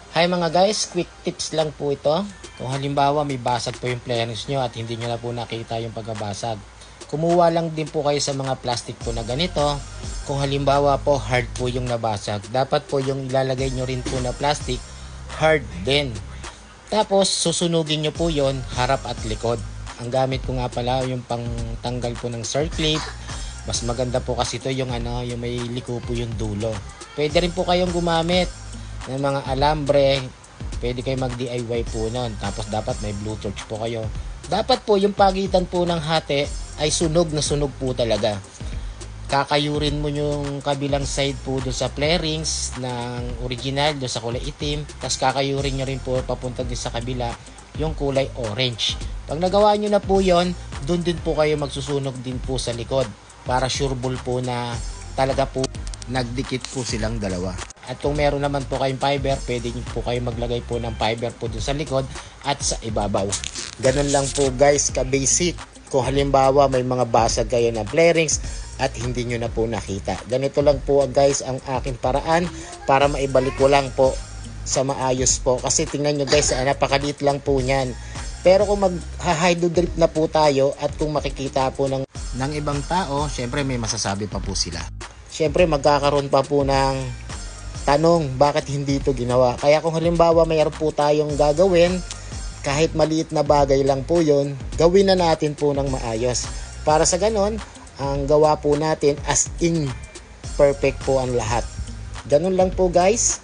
Hi mga guys, quick tips lang po ito. Kung halimbawa may basag po yung flarings nyo at hindi nyo na po nakita yung pagkabasag, kumuha lang din po kayo sa mga plastic po na ganito. Kung halimbawa po hard po yung nabasag, dapat po yung ilalagay nyo rin po na plastic, hard din. Tapos susunugin nyo po yon harap at likod. Ang gamit ko nga pala yung pang tanggal po ng circlip. Mas maganda po kasi ito yung yung may liko po yung dulo. Pwede rin po kayong gumamit ng mga alambre, pwede kayo mag DIY po nun. Tapos dapat may blue torch po kayo. Dapat po yung pagitan po ng hati ay sunog na sunog po talaga. Kakayurin mo yung kabilang side po doon sa flarings ng original doon sa kulay itim. Tapos kakayurin nyo rin po papunta din sa kabila yung kulay orange. Pag nagawa nyo na po yon, doon din po kayo magsusunog din po sa likod para sureball po na talaga po nagdikit po silang dalawa. At kung meron naman po kayong fiber, pwede nyo po kayo maglagay po ng fiber po dun sa likod at sa ibabaw. Ganun lang po guys, ka-basic. Kung halimbawa may mga basag kayo na flarings at hindi nyo na po nakita. Ganito lang po guys ang aking paraan para maibalik ko lang po sa maayos po. Kasi tingnan nyo guys, napakaliit lang po nyan. Pero kung mag-hydro-drip na po tayo at kung makikita po ng ibang tao, syempre may masasabi pa po sila. Syempre magkakaroon pa po ng tanong, bakit hindi ito ginawa? Kaya kung halimbawa mayroon po tayong gagawin, kahit maliit na bagay lang po yun, gawin na natin po ng maayos. Para sa ganon, ang gawa po natin as in perfect po ang lahat. Ganon lang po guys.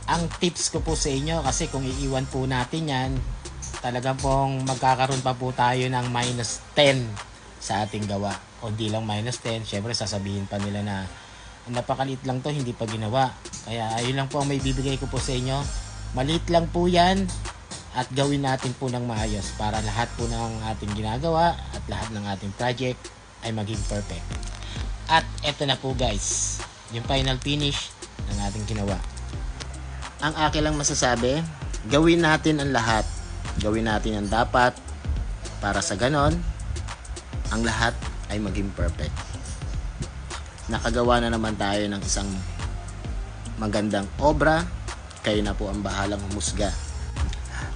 Ang tips ko po sa inyo, kasi kung iiwan po natin yan, talagang pong magkakaroon pa po tayo ng minus 10 sa ating gawa. O di lang minus 10, syempre sasabihin pa nila na napakaliit lang to, hindi pa ginawa. Kaya ayun lang po ang may bibigay ko po sa inyo. Maliit lang po yan at gawin natin po ng maayos para lahat po ng ating ginagawa at lahat ng ating project ay maging perfect. At eto na po guys, yung final finish ng ating ginawa. Ang akin lang masasabi, gawin natin ang lahat. Gawin natin ang dapat para sa ganon, ang lahat ay maging perfect. Nakagawa na naman tayo ng isang magandang obra. Kayo na po ang bahalang humusga.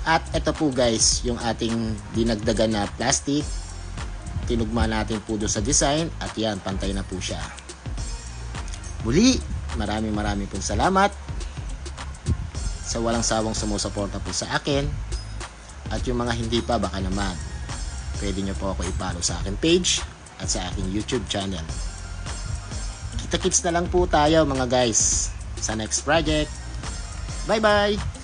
At ito po guys, yung ating dinagdagan na plastic. Tinugma natin po doon sa design. At yan, pantay na po siya. Muli, maraming pong salamat sa walang sawang sumusuporta po sa akin. At yung mga hindi pa, baka naman pwede nyo po ako i-follow sa akin page at sa aking YouTube channel. Kita-kits na lang po tayo mga guys sa next project. Bye bye!